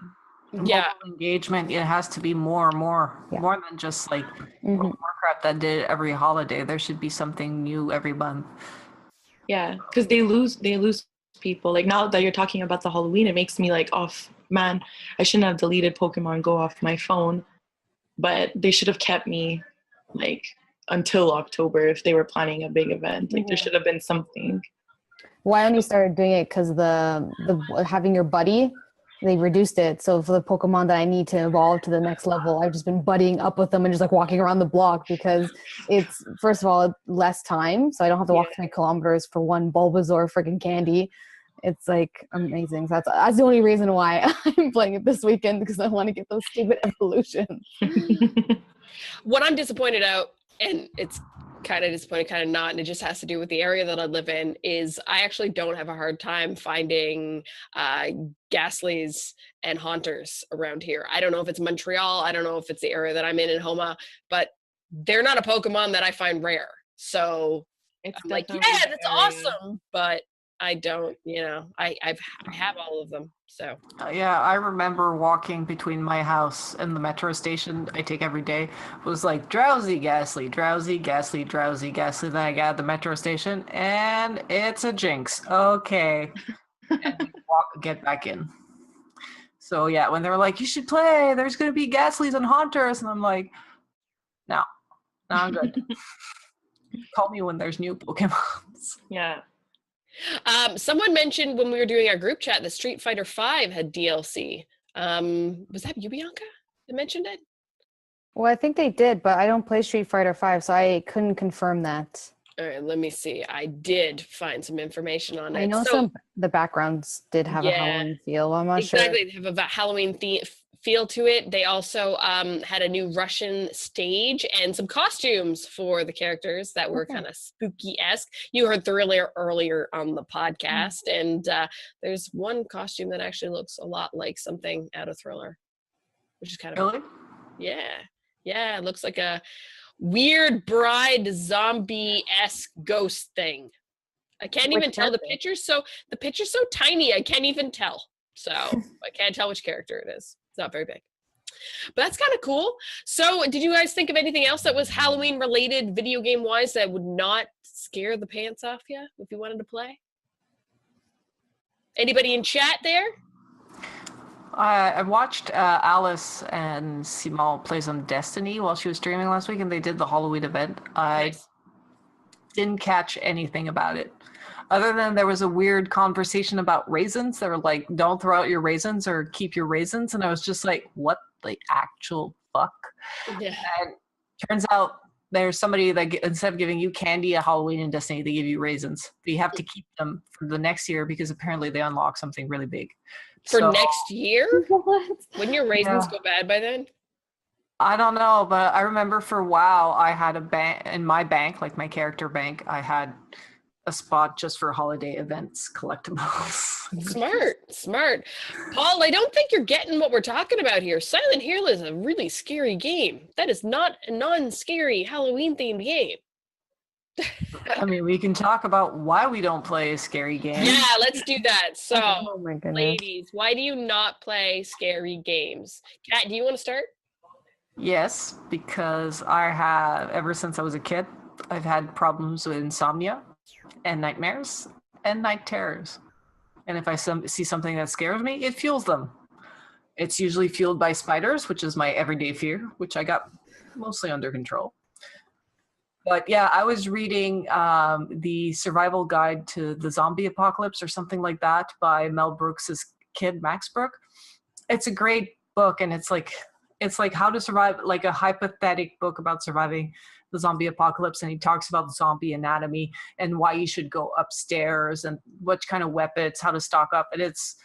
Mobile engagement, it has to be more than just like World of Warcraft that did every holiday. There should be something new every month. Yeah, because they lose people. Like now that you're talking about the Halloween, it makes me like, oh man, I shouldn't have deleted Pokemon Go off my phone, but they should have kept me like until October if they were planning a big event. Like there should have been something. Well, I only started doing it because the having your buddy, they reduced it. So for the Pokemon that I need to evolve to the next level, I've just been buddying up with them and just like walking around the block because it's, first of all, less time. So I don't have to walk 3 kilometers for one Bulbasaur freaking candy. It's like amazing. So that's the only reason why I'm playing it this weekend, because I want to get those stupid evolutions. What I'm disappointed out, and it's kind of disappointing, kind of not, and it just has to do with the area that I live in, is I actually don't have a hard time finding Ghastlies and Haunters around here. I don't know if it's Montreal, I don't know if it's the area that I'm in Homa, but they're not a Pokemon that I find rare. So I'm like, yeah, that's awesome, but I don't, I have all of them. So yeah, I remember walking between my house and the metro station I take every day. It was like drowsy, ghastly, drowsy, ghastly, drowsy, ghastly. Then I got the metro station and it's a jinx. Okay. And get back in. So yeah, when they were like, you should play, there's going to be Ghastlies and Haunters. And I'm like, no, I'm good. Call me when there's new Pokemons. Yeah. Someone mentioned when we were doing our group chat that Street Fighter V had DLC. Was that you, Bianca, that mentioned it? Well, I think they did, but I don't play Street Fighter V, so I couldn't confirm that. All right, let me see. I did find some information on it. I know the backgrounds did have a Halloween feel. I'm not sure. Exactly, they have a Halloween feel to it. They also had a new Russian stage and some costumes for the characters that were kind of spooky-esque. You heard Thriller earlier on the podcast, and there's one costume that actually looks a lot like something out of Thriller, which is kind of really? Yeah, it looks like a weird bride zombie-esque ghost thing. I can't even tell the picture's so tiny I can't even tell. So I can't tell which character it is. It's not very big. But that's kind of cool. So did you guys think of anything else that was Halloween related video game wise that would not scare the pants off you if you wanted to play? Anybody in chat there? I watched Alice and Simone play some Destiny while she was streaming last week, and they did the Halloween event. I didn't catch anything about it. Other than there was a weird conversation about raisins. They were like, don't throw out your raisins or keep your raisins. And I was just like, what the actual fuck? Yeah. And turns out there's somebody that instead of giving you candy at Halloween in Destiny, they give you raisins. But you have to keep them for the next year because apparently they unlock something really big. For next year? What? Wouldn't your raisins go bad by then? I don't know, but I remember for WoW, I had a bank in my bank, like my character bank, I had a spot just for holiday events collectibles. Smart. Paul, I don't think you're getting what we're talking about here. Silent Hill is a really scary game. That is not a non-scary Halloween-themed game. I mean, we can talk about why we don't play scary games. Yeah, let's do that. So, Oh my goodness. ladies, why do you not play scary games? Kat, do you want to start? Yes, because I have, ever since I was a kid, I've had problems with insomnia and nightmares and night terrors. And if I see something that scares me, it fuels them. It's usually fueled by spiders, which is my everyday fear, which I got mostly under control. But yeah, I was reading the Survival Guide to the Zombie Apocalypse or something like that by Mel Brooks's kid, Max Brooks. It's a great book, and it's like how to survive, like a hypothetical book about surviving the zombie apocalypse. And he talks about zombie anatomy and why you should go upstairs and what kind of weapons, how to stock up. And it's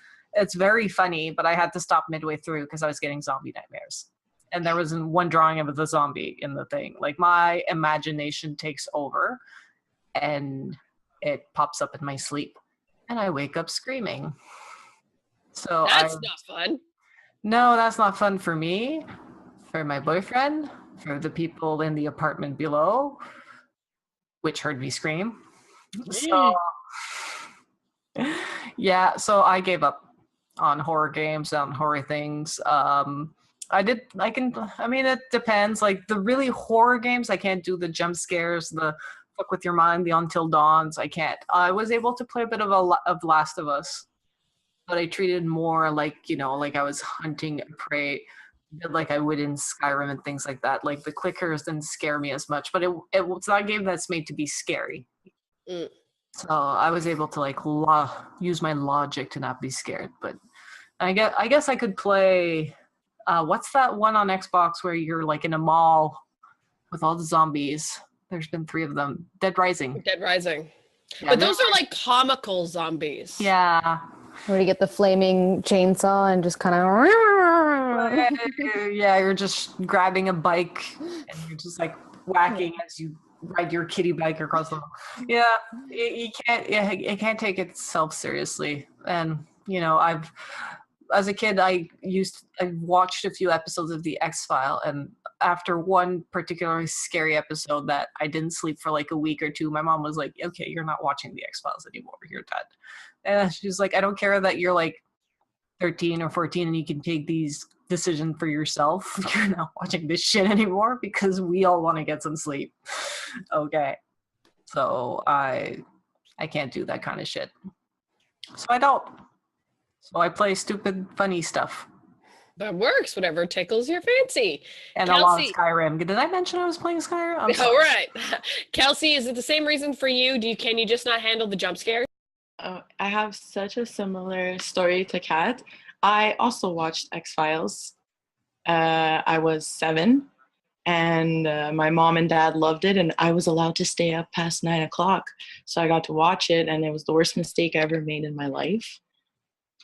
very funny, but I had to stop midway through because I was getting zombie nightmares. And there wasn't one drawing of the zombie in the thing. Like, my imagination takes over and it pops up in my sleep and I wake up screaming. So That's not fun. No, that's not fun for me, for my boyfriend, for the people in the apartment below, which heard me scream. So, yeah, so I gave up on horror games, on horror things. It depends. Like, the really horror games, I can't do the jump scares, the fuck with your mind, the Until Dawns. I can't. I was able to play a bit of Last of Us, but I treated more like, like I was hunting prey, like I would in Skyrim and things like that. Like, the clickers didn't scare me as much, but it's not a game that's made to be scary. Mm. So I was able to use my logic to not be scared. But I guess I could play. What's that one on Xbox where you're like in a mall with all the zombies? There's been 3 of them. Dead Rising. Yeah, but those are like comical zombies. Yeah. Where you get the flaming chainsaw and just kind of. Yeah, you're just grabbing a bike and you're just like whacking as you ride your kitty bike across the. Yeah, it can't take itself seriously. And as a kid, I watched a few episodes of The X-Files, and after one particularly scary episode that I didn't sleep for like a week or 2, my mom was like, okay, you're not watching The X-Files anymore. You're done. And she's like, I don't care that you're like 13 or 14 and you can take these decisions for yourself. You're not watching this shit anymore because we all want to get some sleep. Okay. So I can't do that kind of shit. So I don't. So I play stupid, funny stuff. That works, whatever tickles your fancy. And a lot of Skyrim. Did I mention I was playing Skyrim? All right. Kelsey, is it the same reason for you? Can you just not handle the jump scares? I have such a similar story to Kat. I also watched X-Files. I was 7, and my mom and dad loved it, and I was allowed to stay up past 9 o'clock. So I got to watch it, and it was the worst mistake I ever made in my life.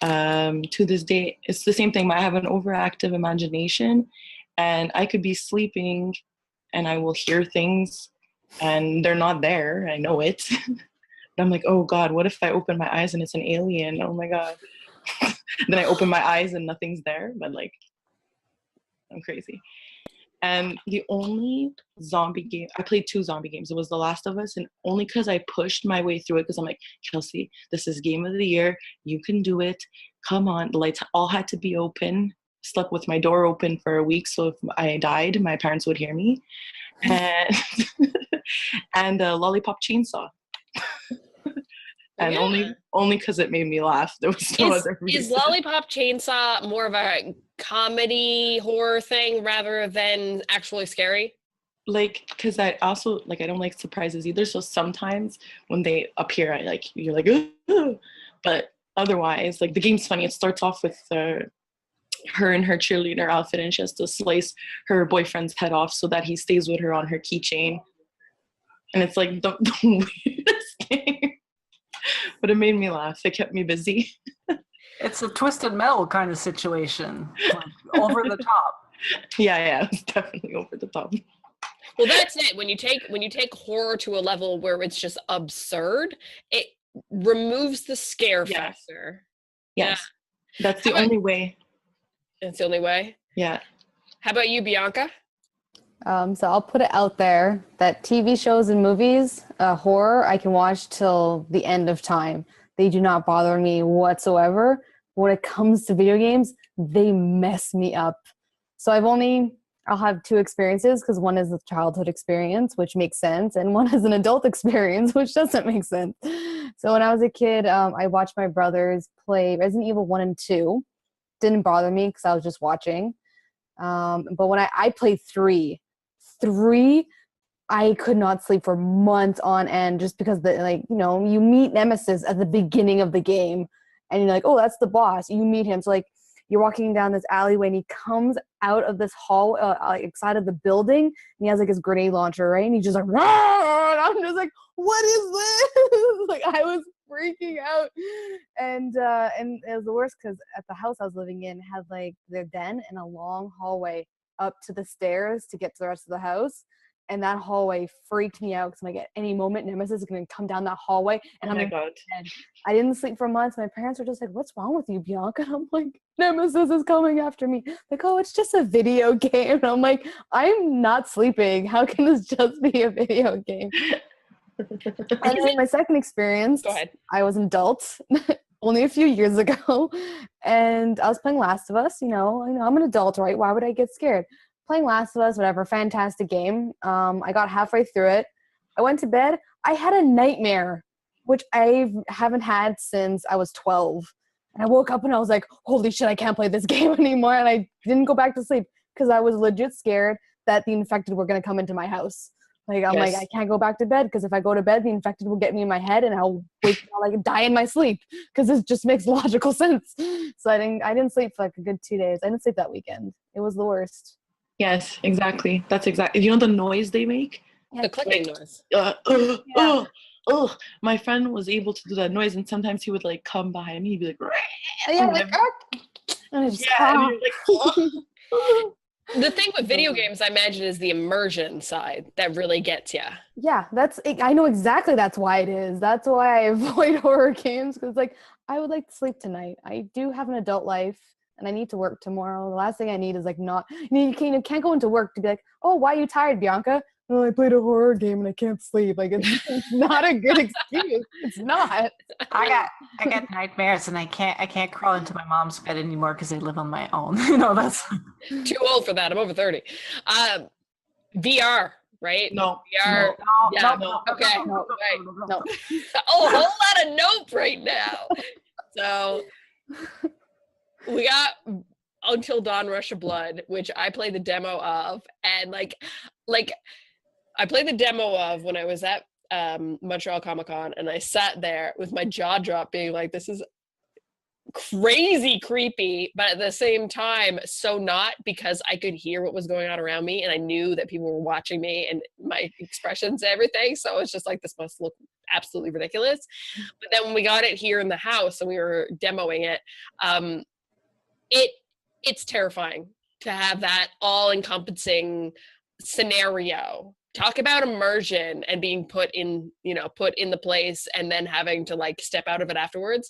To this day, it's the same thing. I have an overactive imagination, and I could be sleeping, and I will hear things, and they're not there. I know it. I'm like, oh God, what if I open my eyes and it's an alien? Oh my God. Then I open my eyes and nothing's there, but like, I'm crazy. And the only zombie game, I played 2 zombie games. It was The Last of Us, and only because I pushed my way through it, because I'm like, Kelsey, this is game of the year. You can do it. Come on. The lights all had to be open. slept with my door open for a week, so if I died, my parents would hear me. And and a lollipop chainsaw. And only because it made me laugh. There was no other reason. Is Lollipop Chainsaw more of a comedy horror thing rather than actually scary? Like, because I also, like, I don't like surprises either. So sometimes when they appear, you're like, ooh. But otherwise, like, the game's funny. It starts off with her in her cheerleader outfit, and she has to slice her boyfriend's head off so that he stays with her on her keychain. And it's like the weirdest game. But it made me laugh. It kept me busy. It's a Twisted Metal kind of situation, like over the top. Yeah, it's definitely over the top. Well, that's it. When you take horror to a level where it's just absurd, it removes the scare factor. Yes, that's the only way. It's the only way. Yeah. How about you, Bianca? So I'll put it out there that TV shows and movies, horror, I can watch till the end of time. They do not bother me whatsoever. When it comes to video games, they mess me up. So I'll have two experiences, because one is the childhood experience, which makes sense, and one is an adult experience, which doesn't make sense. So when I was a kid, I watched my brothers play Resident Evil 1 and 2. Didn't bother me because I was just watching. But when I played 3, I could not sleep for months on end, just because you meet Nemesis at the beginning of the game, and you're like, oh, that's the boss. You meet him. So like you're walking down this alleyway, and he comes out of this hall, side of the building, and he has like his grenade launcher, right? And he's just like, Rah! And I'm just like, what is this? Like, I was freaking out, and it was the worst because at the house I was living in had like their den and a long hallway up to the stairs to get to the rest of the house. And that hallway freaked me out because I'm like, at any moment, Nemesis is going to come down that hallway. And oh my I'm God. I didn't sleep for months. My parents were just like, what's wrong with you, Bianca? And I'm like, Nemesis is coming after me. Like, oh, it's just a video game. And I'm like, I'm not sleeping. How can this just be a video game? And then my second experience, Go ahead. I was an adult only a few years ago, and I was playing Last of Us. You know, I'm an adult, right? Why would I get scared? Playing Last of Us, whatever, fantastic game. I got halfway through it. I went to bed. I had a nightmare, which I haven't had since I was 12. And I woke up and I was like, holy shit, I can't play this game anymore. And I didn't go back to sleep because I was legit scared that the infected were going to come into my house. Like, I'm like, I can't go back to bed because if I go to bed, the infected will get me in my head and I'll die in my sleep, because this just makes logical sense. So I didn't sleep for like a good 2 days. I didn't sleep that weekend. It was the worst. Yes, exactly. That's exactly. You know the noise they make? Yeah, the clicking noise. My friend was able to do that noise, and sometimes he would like come behind me. He'd be like, and I just, and you're like, The thing with video games, I imagine, is the immersion side that really gets you. Yeah, I know exactly that's why it is. That's why I avoid horror games, because like I would like to sleep tonight. I do have an adult life and I need to work tomorrow. The last thing I need is like you can't go into work to be like, oh, why are you tired, Bianca? Oh, I played a horror game and I can't sleep. Like it's not a good excuse. It's not. I got nightmares and I can't crawl into my mom's bed anymore because I live on my own. That's too old for that. I'm over 30. VR, right? No. VR. No. Okay. No. Oh, a whole lot of nope right now. So we got Until Dawn Rush of Blood, which I played the demo of, and like I played the demo of when I was at Montreal Comic Con, and I sat there with my jaw dropped, being like, this is crazy creepy, but at the same time so not, because I could hear what was going on around me and I knew that people were watching me and my expressions and everything, so it's just like, this must look absolutely ridiculous. But then when we got it here in the house and we were demoing it, it's terrifying to have that all-encompassing scenario. Talk about immersion and being put in the place and then having to like step out of it afterwards.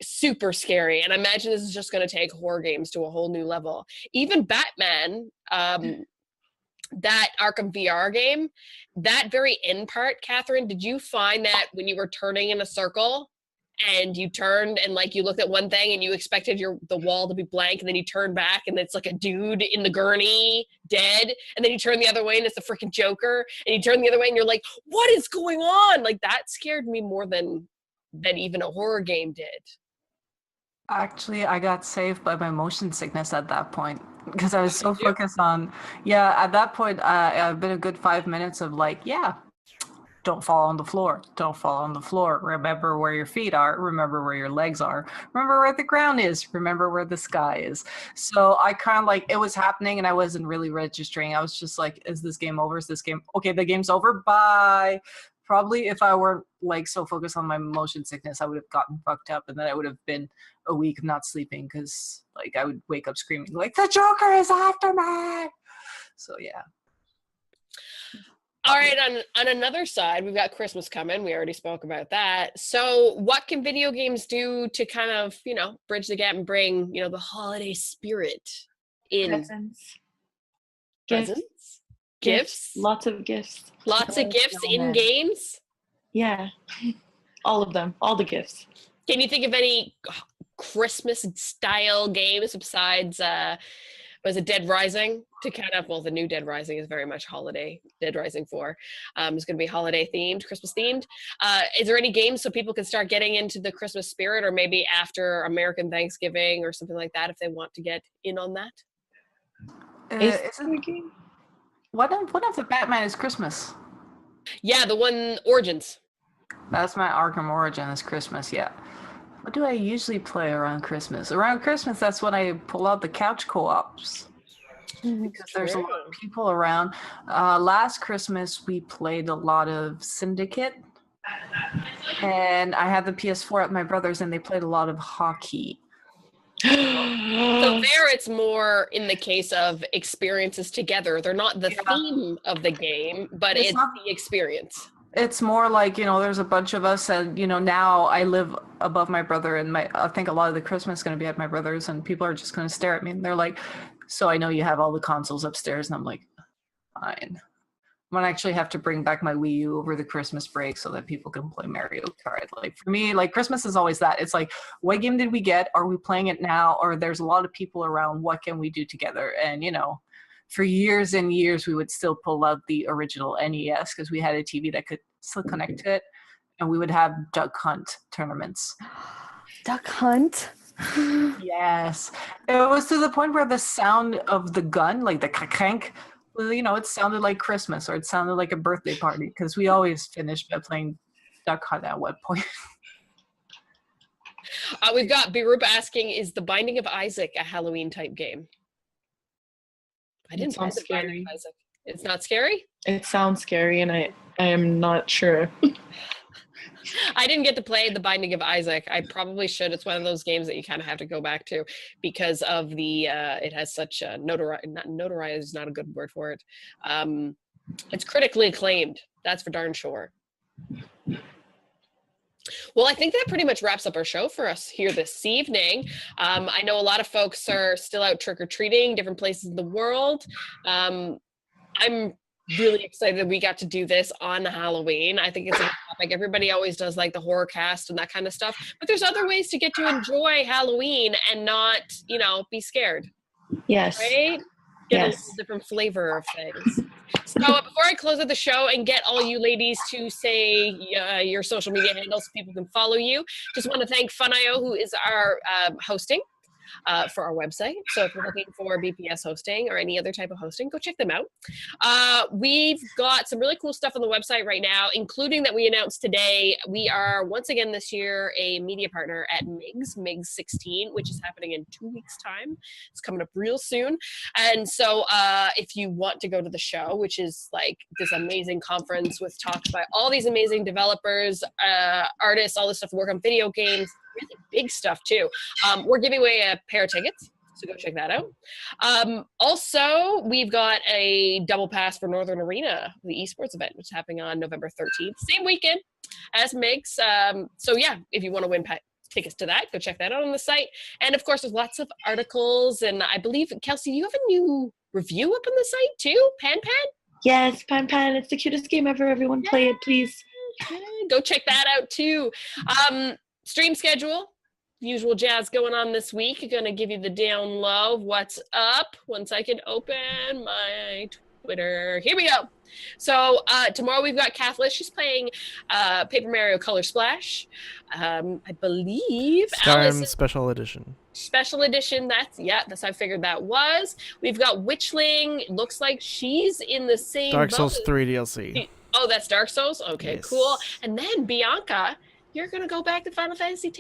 Super scary. And I imagine this is just going to take horror games to a whole new level. Even Batman, that Arkham VR game, that very end part, Catherine, did you find that when you were turning in a circle and you turned and like you looked at one thing and you expected the wall to be blank, and then you turn back and it's like a dude in the gurney dead, and then you turn the other way and it's the freaking Joker, and you turn the other way and you're like, what is going on? Like that scared me more than even a horror game did. Actually, I got saved by my motion sickness at that point because I was so focused on, at that point, I've been a good 5 minutes of like, don't fall on the floor. Don't fall on the floor. Remember where your feet are. Remember where your legs are. Remember where the ground is. Remember where the sky is. So I kind of like, it was happening and I wasn't really registering. I was just like, is this game over? Is this game? Okay, the game's over. Bye. Probably if I weren't like so focused on my motion sickness, I would have gotten fucked up, and then I would have been a week of not sleeping because like I would wake up screaming like, the Joker is after me. So yeah. All right, on another side, we've got Christmas coming. We already spoke about that. So what can video games do to kind of, bridge the gap and bring, the holiday spirit in? Presents. Gifts? Lots of gifts. Lots of gifts in games? Yeah. All of them. All the gifts. Can you think of any Christmas-style games besides, was it Dead Rising? To kind of, the new Dead Rising is very much holiday. Dead Rising 4 is going to be holiday themed, Christmas themed. Is there any games so people can start getting into the Christmas spirit, or maybe after American Thanksgiving or something like that if they want to get in on that? One of the Batman is Christmas. Yeah, the one Origins. That's my Arkham Origin is Christmas, yeah. What do I usually play around Christmas? Around Christmas, that's when I pull out the couch co-ops. Because there's a lot of people around. Last Christmas, we played a lot of Syndicate. And I had the PS4 at my brother's, and they played a lot of hockey. So there it's more in the case of experiences together. They're not the theme of the game, but it's the experience. It's more like, there's a bunch of us, and, now I live above my brother, and I think a lot of the Christmas is going to be at my brother's, and people are just going to stare at me, and they're like, so I know you have all the consoles upstairs, and I'm like, fine. I'm going to actually have to bring back my Wii U over the Christmas break so that people can play Mario Kart. Like, for me, like, Christmas is always that. It's like, what game did we get? Are we playing it now? Or there's a lot of people around. What can we do together? And, for years and years, we would still pull out the original NES because we had a TV that could still connect to it. And we would have Duck Hunt tournaments. Duck Hunt? Yes. It was to the point where the sound of the gun, like the crank, it sounded like Christmas, or it sounded like a birthday party, because we always finished by playing Duck Hunt at one point. We've got Birup asking, is The Binding of Isaac a Halloween type game? I didn't play The Binding of Isaac. It's not scary? It sounds scary, and I am not sure. I didn't get to play The Binding of Isaac. I probably should. It's one of those games that you kind of have to go back to because of the, it has such a notoriety is not a good word for it. It's critically acclaimed. That's for darn sure. Well, I think that pretty much wraps up our show for us here this evening. I know a lot of folks are still out trick-or-treating, different places in the world. I'm really excited that we got to do this on Halloween. I think it's a good topic. Everybody always does like the horror cast and that kind of stuff, but there's other ways to get to enjoy Halloween and not, be scared. Yes. Right? Get a little different flavor of things. So before I close out the show and get all you ladies to say your social media handles so people can follow you, just want to thank Fun.io, who is our hosting for our website. So if you're looking for BPS hosting or any other type of hosting, go check them out. We've got some really cool stuff on the website right now, including that we announced today. We are once again this year a media partner at MIGS 16, which is happening in 2 weeks' time. It's coming up real soon. And so if you want to go to the show, which is like this amazing conference with talks by all these amazing developers, artists, all this stuff, work on video games, really big stuff too. We're giving away a pair of tickets, so go check that out. Also, we've got a double pass for Northern Arena, the esports event, which is happening on November 13th, same weekend as MIGS. So yeah, if you want to win tickets to that, go check that out on the site. And of course, there's lots of articles, and I believe, Kelsey, you have a new review up on the site too, Pan Pan? Yes, Pan Pan, it's the cutest game ever. Everyone play it, please. Go check that out too. stream schedule. Usual jazz going on this week. Going to give you the down low of what's up once I can open my Twitter. Here we go. So tomorrow we've got Kathleen. She's playing Paper Mario Color Splash. I believe Skyrim Special Edition. Special Edition. That's how I figured that was. We've got Witchling. It looks like she's in the same Dark Souls boat. 3 DLC. Oh, that's Dark Souls? Okay, Yes. Cool. And then Bianca, you're going to go back to Final Fantasy X.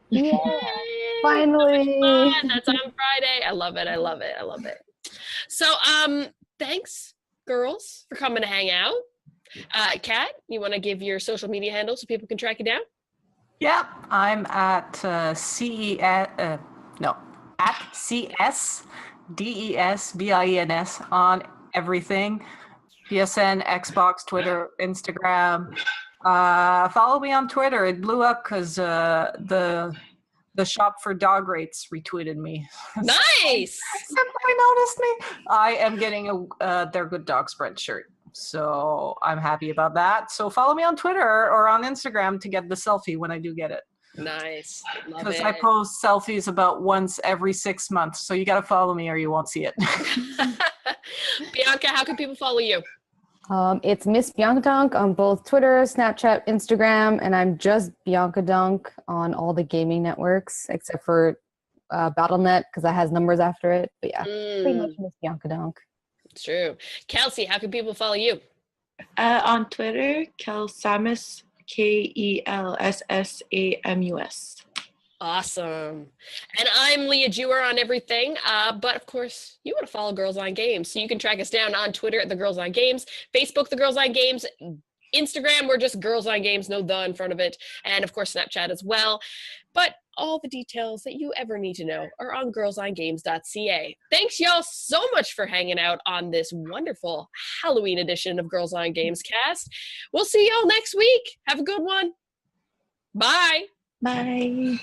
Yeah, Yay! finally. Fun. That's on Friday. I love it. So, thanks, girls, for coming to hang out. Kat, you want to give your social media handle so people can track you down? Yep, I'm at CSDESBIENS on everything. PSN, Xbox, Twitter, Instagram. Follow me on Twitter. It blew up because the shop for dog rates retweeted me. Nice. Somebody noticed me. I am getting a They're Good Dog Spread shirt. So I'm happy about that. So follow me on Twitter or on Instagram to get the selfie when I do get it. Nice. Love Because it. I post selfies about once every 6 months. So you got to follow me or you won't see it. Bianca, how can people follow you? It's Miss Bianca Dunk on both Twitter, Snapchat, Instagram, and I'm just Bianca Dunk on all the gaming networks except for BattleNet because that has numbers after it. But yeah, pretty much Miss Bianca Dunk. It's true. Kelsey, how can people follow you? On Twitter, Kelsamus, KELSSAMUS. Awesome. And I'm Leah Jewer on everything. But of course, you want to follow Girls on Games. So you can track us down on Twitter at The Girls on Games, Facebook, The Girls on Games, Instagram, we're just Girls on Games, no the in front of it. And of course, Snapchat as well. But all the details that you ever need to know are on girlsongames.ca. Thanks, y'all, so much for hanging out on this wonderful Halloween edition of Girls on Games Cast. We'll see y'all next week. Have a good one. Bye. Bye.